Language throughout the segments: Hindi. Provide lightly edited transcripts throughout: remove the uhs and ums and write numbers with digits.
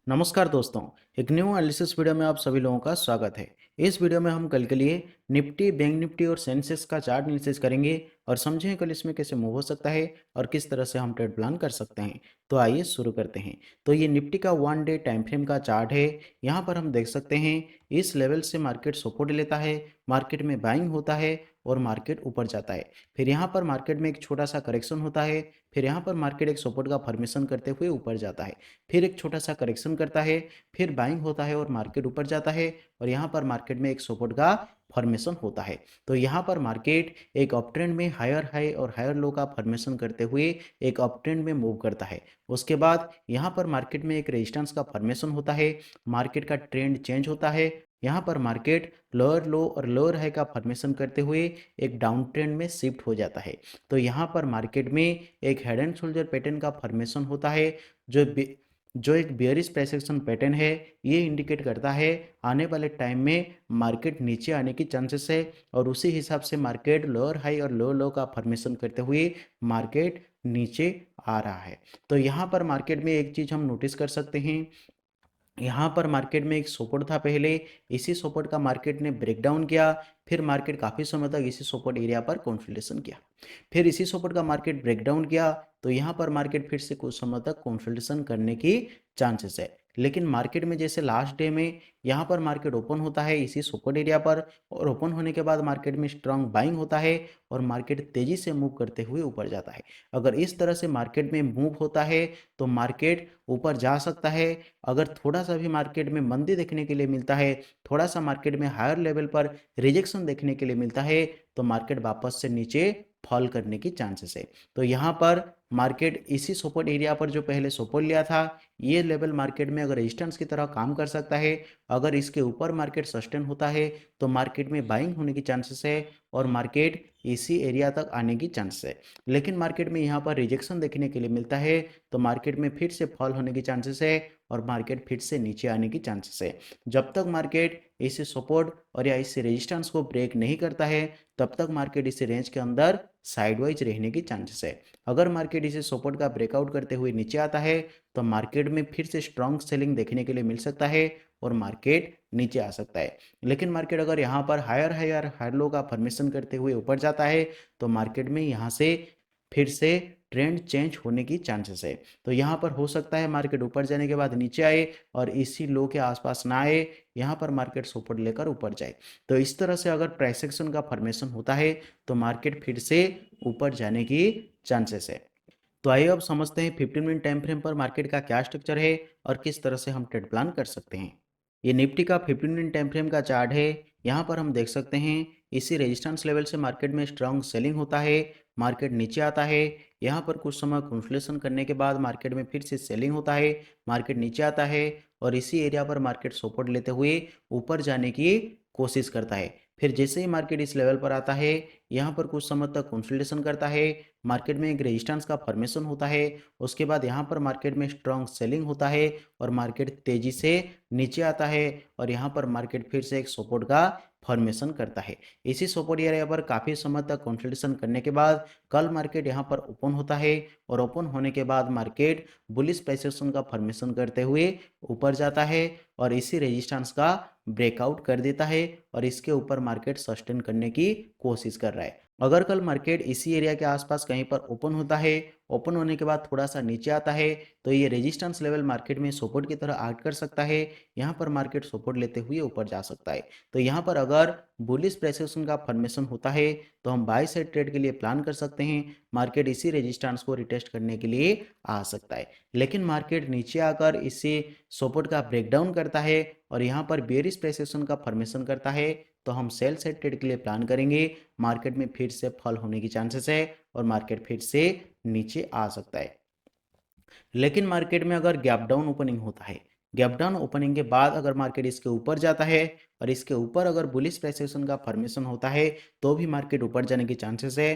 नमस्कार दोस्तों, एक न्यू एनालिसिस वीडियो में आप सभी लोगों का स्वागत है। इस वीडियो में हम कल के लिए निफ्टी, बैंक निफ्टी और सेंसेक्स का चार्ट एनालिसिस करेंगे और समझेंगे कल इसमें कैसे मूव हो सकता है और किस तरह से हम ट्रेड प्लान कर सकते हैं। तो आइए शुरू करते हैं। तो ये निफ्टी का 1 डे टाइम फ्रेम का चार्ट है। यहाँ पर हम देख सकते हैं इस लेवल से मार्केट सपोर्ट लेता है, मार्केट में बाइंग होता है और मार्केट ऊपर जाता है। फिर यहाँ पर मार्केट में एक छोटा सा करेक्शन होता है, फिर यहाँ पर मार्केट एक सपोर्ट का फॉर्मेशन करते हुए ऊपर जाता है, फिर एक छोटा सा करेक्शन करता है, फिर बाइंग होता है और मार्केट ऊपर जाता है और यहाँ पर मार्केट में एक सपोर्ट का फॉर्मेशन होता है। तो यहाँ पर मार्केट एक अप ट्रेंड में हायर हाई और हायर लो का फॉर्मेशन करते हुए एक अप ट्रेंड में मूव करता है। उसके बाद यहाँ पर मार्केट में एक रेजिस्टेंस का फॉर्मेशन होता है, मार्केट का ट्रेंड चेंज होता है। यहाँ पर मार्केट लोअर लो और लोअर हाई का फॉर्मेशन करते हुए एक डाउन ट्रेंड में शिफ्ट हो जाता है। तो यहाँ पर मार्केट में एक हेड एंड शोल्डर पैटर्न का फॉर्मेशन होता है जो जो एक बेयरिश प्राइस एक्शन पैटर्न है। ये इंडिकेट करता है आने वाले टाइम में मार्केट नीचे आने की चांसेस है और उसी हिसाब से मार्केट लोअर हाई और लोअर लो का फॉर्मेशन करते हुए मार्केट नीचे आ रहा है। तो यहाँ पर मार्केट में एक चीज़ हम नोटिस कर सकते हैं, यहाँ पर मार्केट में एक सपोर्ट था पहले, इसी सपोर्ट का मार्केट ने ब्रेकडाउन किया, फिर मार्केट काफ़ी समय तक इसी सपोर्ट एरिया पर कंसोलिडेशन किया, फिर इसी सपोर्ट का मार्केट ब्रेकडाउन किया। तो यहाँ पर मार्केट फिर से कुछ समय तक कंसोलिडेशन करने की चांसेस है। लेकिन मार्केट में जैसे लास्ट डे में यहाँ पर मार्केट ओपन होता है इसी सपोर्ट एरिया पर और ओपन होने के बाद मार्केट में स्ट्रांग बाइंग होता है और मार्केट तेजी से मूव करते हुए ऊपर जाता है। अगर इस तरह से मार्केट में मूव होता है तो मार्केट ऊपर जा सकता है। अगर थोड़ा सा भी मार्केट में मंदी देखने के लिए मिलता है, थोड़ा सा मार्केट में हायर लेवल पर रिजेक्शन देखने के लिए मिलता है, तो मार्केट वापस से नीचे फॉल करने की चांसेस है। तो यहाँ पर मार्केट इसी सपोर्ट एरिया पर जो पहले सपोर्ट लिया था, ये लेवल मार्केट में अगर रेजिस्टेंस की तरह काम कर सकता है। अगर इसके ऊपर मार्केट सस्टेन होता है तो मार्केट में बाइंग होने की चांसेस है और मार्केट इसी एरिया तक आने की चांसेस है। लेकिन मार्केट में यहाँ पर रिजेक्शन देखने के लिए मिलता है तो मार्केट में फिर से फॉल होने की चांसेस है और मार्केट फिर से नीचे आने की चांसेस है। जब तक मार्केट इस सपोर्ट और या इस रेजिस्टेंस को ब्रेक नहीं करता है तब तक मार्केट इस रेंज के अंदर साइडवाइज रहने की चांसेस है। अगर मार्केट इसे सपोर्ट का ब्रेकआउट करते हुए नीचे आता है तो मार्केट में फिर से स्ट्रॉन्ग सेलिंग देखने के लिए मिल सकता है और मार्केट नीचे आ सकता है। लेकिन मार्केट अगर यहाँ पर हायर हायर हायर लो का फॉर्मेशन करते हुए ऊपर जाता है तो मार्केट में यहाँ से फिर से ट्रेंड चेंज होने की चांसेस है। तो यहाँ पर हो सकता है मार्केट ऊपर जाने के बाद नीचे आए और इसी लो के आसपास ना आए, यहाँ पर मार्केट सपोर्ट लेकर ऊपर जाए। तो इस तरह से अगर प्राइस एक्शन का फॉर्मेशन होता है तो मार्केट फिर से ऊपर जाने की चांसेस है। तो आइए अब समझते हैं 15 मिनट टाइम फ्रेम पर मार्केट का क्या स्ट्रक्चर है और किस तरह से हम ट्रेड प्लान कर सकते हैं। ये निफ्टी का 15 मिनट टाइम फ्रेम का चार्ट है। यहाँ पर हम देख सकते हैं इसी रेजिस्टेंस लेवल से मार्केट में स्ट्रांग सेलिंग होता है, मार्केट नीचे आता है। यहाँ पर कुछ समय कंसोलिडेशन करने के बाद मार्केट में फिर से सेलिंग होता है, मार्केट नीचे आता है और इसी एरिया पर मार्केट सपोर्ट लेते हुए ऊपर जाने की कोशिश करता है। फिर जैसे ही मार्केट इस लेवल पर आता है, यहाँ पर कुछ समय तक कंसोलिडेशन करता है, मार्केट में एक रेजिस्टेंस का फॉर्मेशन होता है। उसके बाद यहाँ पर मार्केट में स्ट्रांग सेलिंग होता है और मार्केट तेजी से नीचे आता है और यहाँ पर मार्केट फिर से एक सपोर्ट का फॉर्मेशन करता है। इसी सपोर्ट एरिया पर काफ़ी समय तक कंसोलिडेशन करने के बाद कल मार्केट यहाँ पर ओपन होता है और ओपन होने के बाद मार्केट बुलिश प्राइस एक्शन का फॉर्मेशन करते हुए ऊपर जाता है और इसी रेजिस्टेंस का ब्रेकआउट कर देता है और इसके ऊपर मार्केट सस्टेन करने की कोशिश कर रहा है। अगर कल मार्केट इसी एरिया के आसपास कहीं पर ओपन होता है, ओपन होने के बाद थोड़ा सा नीचे आता है, तो ये रेजिस्टेंस लेवल मार्केट में सपोर्ट की तरह एक्ट कर सकता है। यहाँ पर मार्केट सपोर्ट लेते हुए ऊपर जा सकता है। तो यहाँ पर अगर बुलिश प्राइस एक्शन का फॉर्मेशन होता है तो हम बाय साइड ट्रेड के लिए प्लान कर सकते हैं। मार्केट इसी रेजिस्टेंस को रिटेस्ट करने के लिए आ सकता है। लेकिन मार्केट नीचे आकर इसी सपोर्ट का ब्रेकडाउन करता है और यहाँ पर बेयरिश प्राइस एक्शन का फॉर्मेशन करता है तो हम सेल साइड ट्रेड के लिए प्लान करेंगे। मार्केट में फिर से फॉल होने की चांसेस है और मार्केट फिर से नीचे आ सकता है। लेकिन मार्केट में अगर गैप डाउन ओपनिंग होता है, गैप डाउन ओपनिंग के बाद अगर मार्केट इसके ऊपर जाता है और इसके ऊपर अगर बुलिश प्राइस एक्शन का फॉर्मेशन होता है तो भी मार्केट ऊपर जाने की चांसेस है।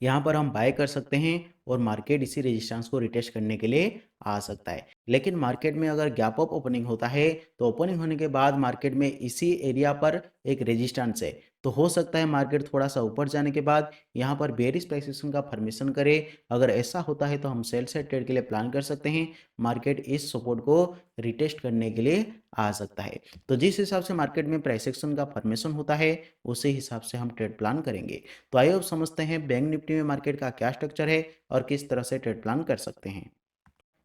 यहाँ पर हम बाय कर सकते हैं और मार्केट इसी रेजिस्टेंस को रिटेस्ट करने के लिए आ सकता है। लेकिन मार्केट में अगर गैप अप ओपनिंग होता है तो ओपनिंग होने के बाद मार्केट में इसी एरिया पर एक रेजिस्टेंस है, तो हो सकता है मार्केट थोड़ा सा ऊपर जाने के बाद यहाँ पर बेयरिश प्राइस एक्शन का फॉर्मेशन करे। अगर ऐसा होता है तो हम सेल साइड ट्रेड के लिए प्लान कर सकते हैं। मार्केट इस सपोर्ट को रिटेस्ट करने के लिए आ सकता है। तो जिस हिसाब से मार्केट में प्राइस एक्शन का फॉर्मेशन होता है उसी हिसाब से हम ट्रेड प्लान करेंगे। तो आइए अब समझते हैं बैंक निफ्टी में मार्केट का क्या स्ट्रक्चर है और किस तरह से ट्रेड प्लान कर सकते हैं।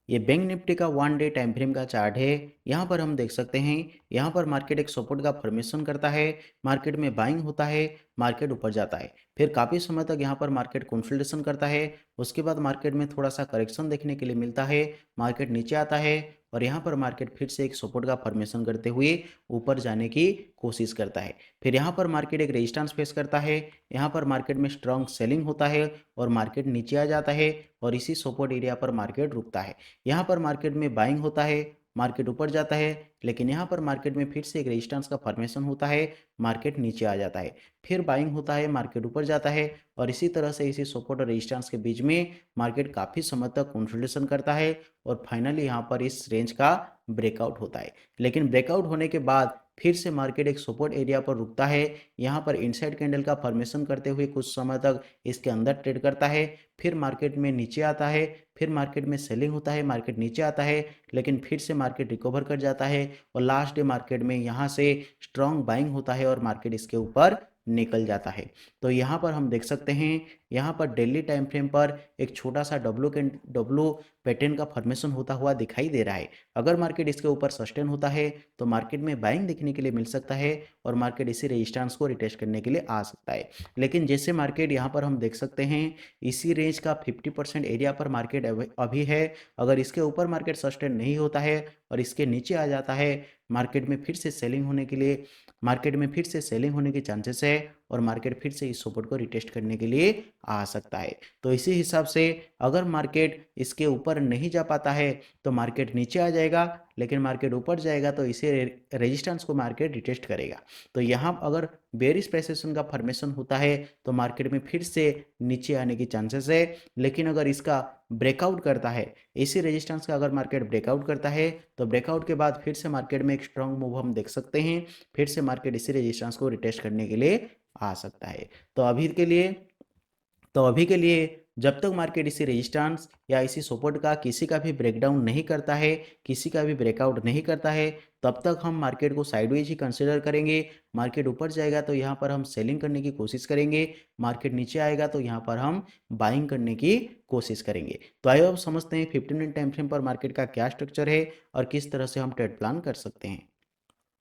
ये बैंक निफ्टी का 1 डे टाइम फ्रेम का चार्ट है। यहाँ पर हम देख सकते हैं, यहाँ पर मार्केट एक सपोर्ट का फॉर्मेशन करता है, मार्केट में बाइंग होता है, मार्केट ऊपर जाता है, फिर काफ़ी समय तक यहाँ पर मार्केट कंसोलिडेशन करता है। उसके बाद मार्केट में थोड़ा सा करेक्शन देखने के लिए मिलता है, मार्केट नीचे आता है और यहाँ पर मार्केट फिर से एक सपोर्ट का फॉर्मेशन करते हुए ऊपर जाने की कोशिश करता है। फिर यहाँ पर मार्केट एक रेजिस्टेंस फेस करता है, यहाँ पर मार्केट में स्ट्रॉन्ग सेलिंग होता है और मार्केट नीचे आ जाता है और इसी सपोर्ट एरिया पर मार्केट रुकता है। यहाँ पर मार्केट में बाइंग होता है, मार्केट ऊपर जाता है, लेकिन यहाँ पर मार्केट में फिर से एक रेजिस्टेंस का फॉर्मेशन होता है, मार्केट नीचे आ जाता है, फिर बाइंग होता है, मार्केट ऊपर जाता है और इसी तरह से इसी सपोर्ट और रेजिस्टेंस के बीच में मार्केट काफ़ी समय तक कंसोलिडेशन करता है और फाइनली यहाँ पर इस रेंज का ब्रेकआउट होता है। लेकिन ब्रेकआउट होने के बाद फिर से मार्केट एक सपोर्ट एरिया पर रुकता है, यहाँ पर इनसाइड कैंडल का फॉर्मेशन करते हुए कुछ समय तक इसके अंदर ट्रेड करता है, फिर मार्केट में नीचे आता है, फिर मार्केट में सेलिंग होता है, मार्केट नीचे आता है, लेकिन फिर से मार्केट रिकवर कर जाता है और लास्ट डे मार्केट में यहाँ से स्ट्रॉन्ग बाइंग होता है और मार्केट इसके ऊपर निकल जाता है। तो यहाँ पर हम देख सकते हैं, यहाँ पर डेली टाइम फ्रेम पर एक छोटा सा डब्लू पैटर्न का फॉर्मेशन होता हुआ दिखाई दे रहा है। अगर मार्केट इसके ऊपर सस्टेन होता है तो मार्केट में बाइंग देखने के लिए मिल सकता है और मार्केट इसी रेजिस्टेंस को रिटेस्ट करने के लिए आ सकता है। लेकिन जैसे मार्केट यहाँ पर हम देख सकते हैं इसी रेंज का 50% एरिया पर मार्केट अभी है। अगर इसके ऊपर मार्केट सस्टेन नहीं होता है और इसके नीचे आ जाता है, मार्केट में फिर से सेलिंग होने के लिए मार्केट में फिर से सेलिंग होने के चांसेस है और मार्केट फिर से इस सपोर्ट को रिटेस्ट करने के लिए आ सकता है। तो इसी हिसाब से अगर मार्केट इसके ऊपर नहीं जा पाता है तो मार्केट नीचे आ जाएगा, लेकिन मार्केट ऊपर जाएगा तो इसे रेजिस्टेंस को मार्केट रिटेस्ट करेगा। तो यहाँ अगर बेयरिश प्राइस एक्शन का फॉर्मेशन होता है तो मार्केट में फिर से नीचे आने की चांसेस है। लेकिन अगर इसका ब्रेकआउट करता है, इसी रेजिस्टेंस का अगर मार्केट ब्रेकआउट करता है तो ब्रेकआउट के बाद फिर से मार्केट में एक स्ट्रॉन्ग मूव हम देख सकते हैं, फिर से मार्केट इसी रेजिस्टेंस को रिटेस्ट करने के लिए आ सकता है। तो अभी के लिए जब तक मार्केट इसी रेजिस्टेंस या इसी सपोर्ट का किसी का भी ब्रेकडाउन नहीं करता है, किसी का भी ब्रेकआउट नहीं करता है, तब तक हम मार्केट को साइडवेज ही कंसिडर करेंगे। मार्केट ऊपर जाएगा तो यहाँ पर हम सेलिंग करने की कोशिश करेंगे, मार्केट नीचे आएगा तो यहाँ पर हम बाइंग करने की कोशिश करेंगे। तो आइए अब समझते हैं 15 मिनट टाइम फ्रेम पर मार्केट का क्या स्ट्रक्चर है और किस तरह से हम ट्रेड प्लान कर सकते हैं।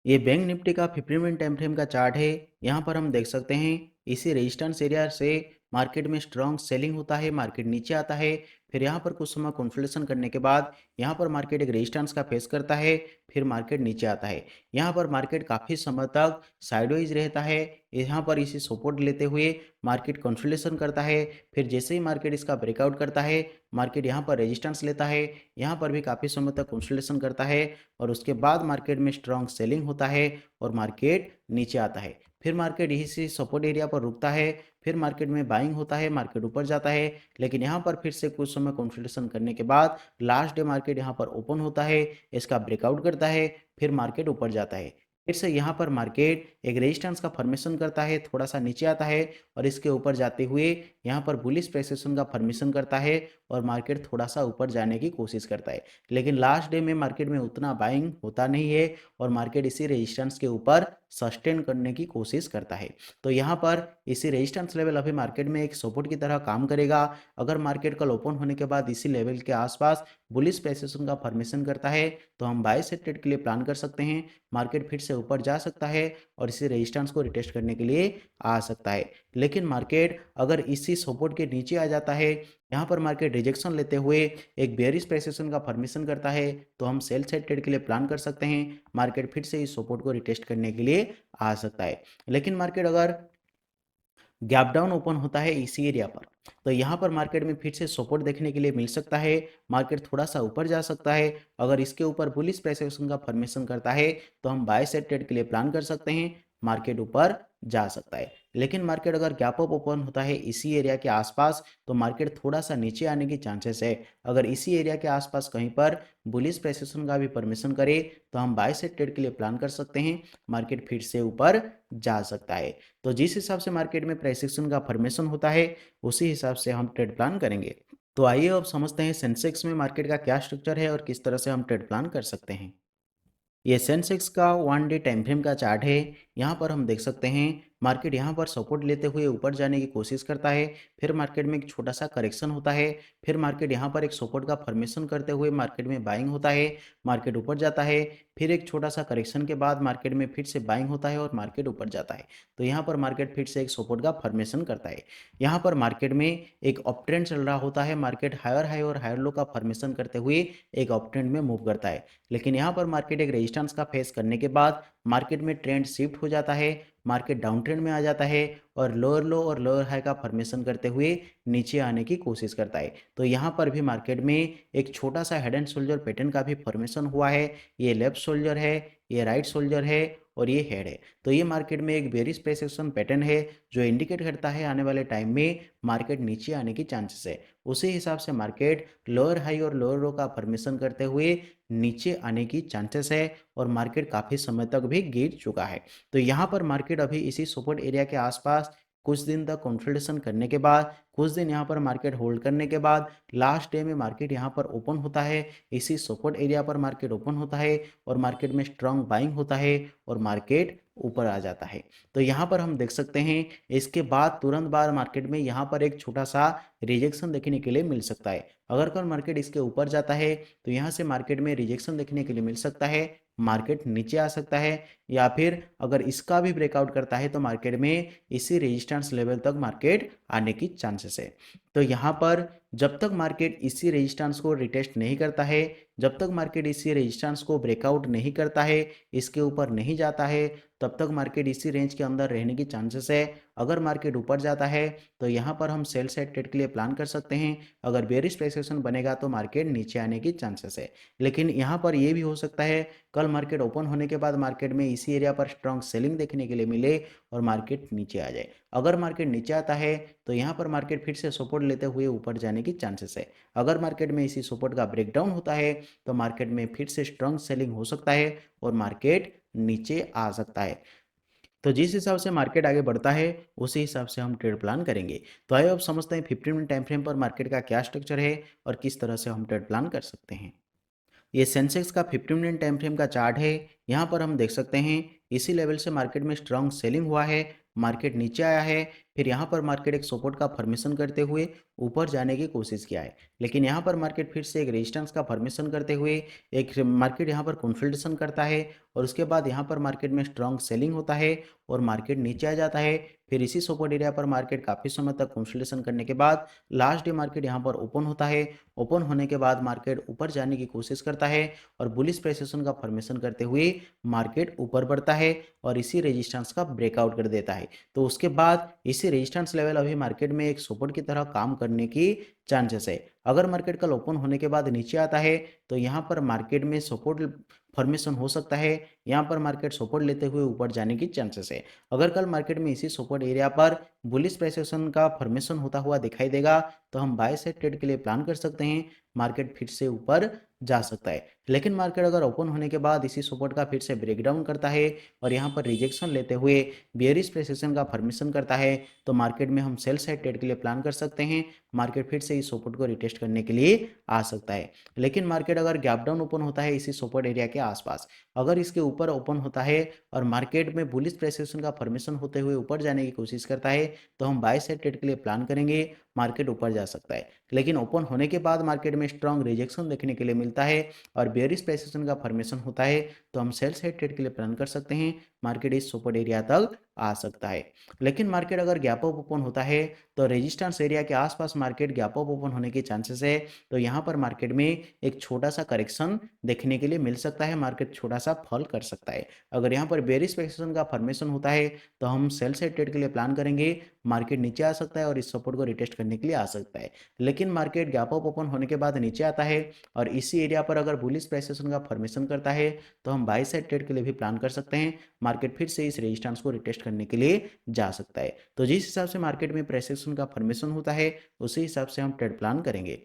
ये बैंक निफ्टी का 15 मिनट टाइम फ्रेम का चार्ट है। यहाँ पर हम देख सकते हैं इसी रेजिस्टेंस एरिया से मार्केट में स्ट्रॉन्ग सेलिंग होता है, मार्केट नीचे आता है, फिर यहाँ पर कुछ समय कंसोलिडेशन करने के बाद यहाँ पर मार्केट एक रेजिस्टेंस का फेस करता है, फिर मार्केट नीचे आता है। यहाँ पर मार्केट काफ़ी समय तक साइडवेज रहता है, यहाँ पर इसी सपोर्ट लेते हुए मार्केट कंसोलिडेशन करता है, फिर जैसे ही मार्केट इसका ब्रेकआउट करता है मार्केट यहाँ पर रेजिस्टेंस लेता है, यहाँ पर भी काफ़ी समय तक कंसोलिडेशन करता है और उसके बाद मार्केट में स्ट्रॉन्ग सेलिंग होता है और मार्केट नीचे आता है। फिर मार्केट इसी सपोर्ट एरिया पर रुकता है, फिर मार्केट में बाइंग होता है, मार्केट ऊपर जाता है, लेकिन यहाँ पर फिर से कुछ समय कंसोलिडेशन करने के बाद लास्ट डे मार्केट यहाँ पर ओपन होता है, इसका ब्रेकआउट करता है, फिर मार्केट ऊपर जाता है, फिर से यहाँ पर मार्केट एक रेजिस्टेंस का फॉर्मेशन करता है, थोड़ा सा नीचे आता है और इसके ऊपर जाते हुए यहाँ पर बुलिश प्राइस एक्शन का फॉर्मेशन करता है और मार्केट थोड़ा सा ऊपर जाने की कोशिश करता है। लेकिन लास्ट डे में मार्केट में उतना बाइंग होता नहीं है और मार्केट इसी रेजिस्टेंस के ऊपर सस्टेन करने की कोशिश करता है। तो यहाँ पर इसी रेजिस्टेंस लेवल अभी मार्केट में एक सपोर्ट की तरह काम करेगा। अगर मार्केट कल ओपन होने के बाद इसी लेवल के आसपास बुलिश प्राइस एक्शन का फॉर्मेशन करता है तो हम बाय साइड ट्रेड के लिए प्लान कर सकते हैं। मार्केट फिर से ऊपर जा सकता है और इसी रेजिस्टेंस को रिटेस्ट करने के लिए आ सकता है। लेकिन मार्केट अगर इसी सपोर्ट के नीचे आ जाता है, यहाँ पर मार्केट रिजेक्शन लेते हुए एक बेयरिश प्राइस एक्शन का फॉर्मेशन करता है तो हम सेल साइड ट्रेड के लिए प्लान कर सकते हैं। मार्केट फिर से इस सपोर्ट को रिटेस्ट करने के लिए आ सकता है। लेकिन मार्केट अगर गैप डाउन ओपन होता है इसी एरिया पर तो यहाँ पर मार्केट में फिर से सपोर्ट देखने के लिए मिल सकता है, मार्केट थोड़ा सा ऊपर जा सकता है। अगर इसके ऊपर बुलिश प्राइस एक्शन का फॉर्मेशन करता है तो हम बाय साइड ट्रेड के लिए प्लान कर सकते हैं। मार्केट ऊपर जा सकता है। लेकिन मार्केट अगर गैप अप ओपन होता है इसी एरिया के आसपास, तो मार्केट थोड़ा सा नीचे आने की चांसेस है। अगर इसी एरिया के आसपास कहीं पर बुलिश प्रेसिशन का भी परमिशन करे तो हम बाय साइड ट्रेड के लिए प्लान कर सकते हैं, मार्केट फिर से ऊपर जा सकता है। तो जिस हिसाब से मार्केट में प्रेसिशन का फॉर्मेशन होता है उसी हिसाब से हम ट्रेड प्लान करेंगे। तो आइए अब समझते हैं सेंसेक्स में मार्केट का क्या स्ट्रक्चर है और किस तरह से हम ट्रेड प्लान कर सकते हैं। ये सेंसेक्स का 1 डे टाइम फ्रेम का चार्ट है। यहाँ पर हम देख सकते हैं मार्केट यहाँ पर सपोर्ट लेते हुए ऊपर जाने की कोशिश करता है, फिर मार्केट में एक छोटा सा करेक्शन होता है, फिर मार्केट यहाँ पर एक सपोर्ट का फॉर्मेशन करते हुए मार्केट में बाइंग होता है, मार्केट ऊपर जाता है, फिर एक छोटा सा करेक्शन के बाद मार्केट में फिर से बाइंग होता है और मार्केट ऊपर जाता है। तो यहाँ पर मार्केट फिर से एक सपोर्ट का फॉर्मेशन करता है। यहाँ पर मार्केट में एक अप ट्रेंड चल रहा होता है, मार्केट हायर हाई और हायर लो का फॉर्मेशन करते हुए एक अप ट्रेंड में मूव करता है। लेकिन यहाँ पर मार्केट एक रेजिस्टेंस का फेस करने के बाद मार्केट में ट्रेंड शिफ्ट हो जाता है, मार्केट डाउन ट्रेंड में आ जाता है और लोअर लो और लोअर हाई का फॉर्मेशन करते हुए नीचे आने की कोशिश करता है। तो यहाँ पर भी मार्केट में एक छोटा सा हेड एंड शोल्डर पैटर्न का भी फॉर्मेशन हुआ है। ये लेफ्ट शोल्डर है, ये राइट शोल्डर है और ये हेड है। तो ये मार्केट में एक बेरिश प्रेस एक्शन पैटर्न है जो इंडिकेट करता है आने वाले टाइम में मार्केट नीचे आने की चांसेस है। उसी हिसाब से मार्केट लोअर हाई और लोअर लो का फॉर्मेशन करते हुए नीचे आने की चांसेस है और मार्केट काफ़ी समय तक भी गिर चुका है। तो यहाँ पर मार्केट अभी इसी सपोर्ट एरिया के आसपास कुछ दिन तक कंसोलिडेशन करने के बाद, कुछ दिन यहाँ पर मार्केट होल्ड करने के बाद लास्ट डे में मार्केट यहाँ पर ओपन होता है। इसी सपोर्ट एरिया पर मार्केट ओपन होता है और मार्केट में स्ट्रांग बाइंग होता है और मार्केट ऊपर आ जाता है। तो यहाँ पर हम देख सकते हैं इसके बाद तुरंत बाद मार्केट में यहाँ पर एक छोटा सा रिजेक्शन देखने के लिए मिल सकता है। अगर कल मार्केट इसके ऊपर जाता है तो यहाँ से मार्केट में रिजेक्शन देखने के लिए मिल सकता है, मार्केट नीचे आ सकता है, या फिर अगर इसका भी ब्रेकआउट करता है तो मार्केट में इसी रेजिस्टेंस लेवल तक मार्केट आने की चांसेस है। तो यहाँ पर जब तक मार्केट इसी रेजिस्टेंस को रिटेस्ट नहीं करता है, जब तक मार्केट इसी रेजिस्टेंस को ब्रेकआउट नहीं करता है, इसके ऊपर नहीं जाता है, तब तक मार्केट इसी रेंज के अंदर रहने की चांसेस है। अगर मार्केट ऊपर जाता है तो यहाँ पर हम सेल साइड ट्रेड के लिए प्लान कर सकते हैं। अगर बेरिश प्राइस एक्शन बनेगा तो मार्केट नीचे आने की चांसेस है। लेकिन यहाँ पर यह भी हो सकता है कल मार्केट ओपन होने के बाद मार्केट में इसी एरिया पर स्ट्रॉन्ग सेलिंग देखने के लिए मिले और मार्केट नीचे आ जाए। अगर मार्केट नीचे आता है तो यहाँ पर मार्केट फिर से सपोर्ट लेते हुए ऊपर जाने की चांसेस है। अगर मार्केट में इसी सपोर्ट का ब्रेकडाउन होता है तो मार्केट में फिर से स्ट्रॉन्ग सेलिंग हो सकता है और मार्केट नीचे आ सकता है। तो जिस हिसाब से मार्केट आगे बढ़ता है उसी हिसाब से हम ट्रेड प्लान करेंगे। तो आइए अब समझते हैं 15 मिनट टाइम फ्रेम पर मार्केट का क्या स्ट्रक्चर है और किस तरह से हम ट्रेड प्लान कर सकते हैं। ये सेंसेक्स का 15 मिनट टाइम फ्रेम का चार्ट है। यहाँ पर हम देख सकते हैं इसी लेवल से मार्केट में स्ट्रांग सेलिंग हुआ है, मार्केट नीचे आया है, फिर यहाँ पर मार्केट एक सपोर्ट का फॉर्मेशन करते हुए ऊपर जाने की कोशिश किया है। लेकिन यहाँ पर मार्केट फिर से एक रेजिस्टेंस का फॉर्मेशन करते हुए एक मार्केट यहाँ पर कंसोलिडेशन करता है और उसके बाद यहाँ पर मार्केट में स्ट्रांग सेलिंग होता है और मार्केट नीचे आ जाता है। फिर इसी सपोर्ट एरिया पर मार्केट काफ़ी समय तक कंसोलिडेशन करने के बाद लास्ट डे मार्केट यहाँ पर ओपन होता है। ओपन होने के बाद मार्केट ऊपर जाने की कोशिश करता है और बुलिश प्रेसिशन का फॉर्मेशन करते हुए मार्केट ऊपर बढ़ता है और इसी रेजिस्टेंस का ब्रेकआउट कर देता है। तो उसके बाद इसी रेजिस्टेंस लेवल अभी मार्केट में एक सपोर्ट की तरह काम करने की चांसेस है। अगर मार्केट कल ओपन होने के बाद नीचे आता है तो यहाँ पर मार्केट में सपोर्ट फॉर्मेशन हो सकता है, यहाँ पर मार्केट सपोर्ट लेते हुए ऊपर जाने की चांसेस है। अगर कल मार्केट में इसी सपोर्ट एरिया पर बुलिश प्रेसिशन का फॉर्मेशन होता हुआ दिखाई देगा तो हम बाय साइड ट्रेड के लिए प्लान कर सकते हैं, मार्केट फिर से ऊपर जा सकता है। लेकिन मार्केट अगर ओपन होने के बाद इसी सपोर्ट का फिर से ब्रेकडाउन करता है और यहाँ पर रिजेक्शन लेते हुए बेयरिश प्रेसिशन का फॉर्मेशन करता है तो मार्केट में हम सेल साइड ट्रेड के लिए प्लान कर सकते हैं, मार्केट फिर से इस सपोर्ट को रिटेस्ट करने के लिए आ सकता है। लेकिन मार्केट अगर गैप डाउन ओपन होता है इसी सपोर्ट एरिया के आसपास, अगर इसके ऊपर ओपन होता है और मार्केट में बुलिश प्रेसिशन का फॉर्मेशन होते हुए ऊपर जाने की कोशिश करता है तो हम बाय साइड ट्रेड के लिए प्लान करेंगे, मार्केट ऊपर जा सकता है। लेकिन ओपन होने के बाद मार्केट में स्ट्रांग रिजेक्शन देखने के लिए मिलता है और बेयरिश प्रेसिशन का फॉर्मेशन होता है तो हम सेल साइड ट्रेड के लिए प्लान कर सकते हैं, मार्केट इस सपोर्ट एरिया तक आ सकता है। लेकिन मार्केट अगर गैप अप ओपन होता है तो रेजिस्टेंस एरिया के आसपास मार्केट गैप अप ओपन होने के चांसेस है। तो यहाँ पर मार्केट में एक छोटा सा करेक्शन देखने के लिए मिल सकता है, मार्केट छोटा सा फॉल कर सकता है। अगर यहाँ पर बेयरिश प्रेसिशन का फॉर्मेशन होता है तो हम सेल साइड ट्रेड के लिए प्लान करेंगे, मार्केट नीचे आ सकता है और इस सपोर्ट को रिटेस्ट करने के लिए आ सकता है। लेकिन मार्केट गैप अप ओपन होने के बाद नीचे आता है और इसी एरिया पर अगर बुलिश प्रेसिशन का फॉर्मेशन करता है तो हम बाय साइड ट्रेड के लिए भी प्लान कर सकते हैं, मार्केट फिर से इस रेजिस्टेंस को रिटेस्ट करने के लिए जा सकता है। तो जिस हिसाब से मार्केट में प्राइस एक्शन का फॉर्मेशन होता है उसी हिसाब से हम ट्रेड प्लान करेंगे।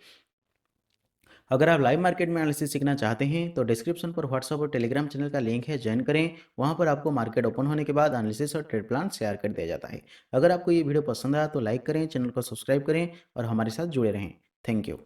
अगर आप लाइव मार्केट में एनालिसिस सीखना चाहते हैं तो डिस्क्रिप्शन पर व्हाट्सएप और टेलीग्राम चैनल का लिंक है, ज्वाइन करें। वहां पर आपको मार्केट ओपन होने के बाद एनालिसिस और ट्रेड प्लान शेयर कर दिया जाता है। अगर आपको ये वीडियो पसंद आया तो लाइक करें, चैनल को सब्सक्राइब करें और हमारे साथ जुड़े रहें। Thank you.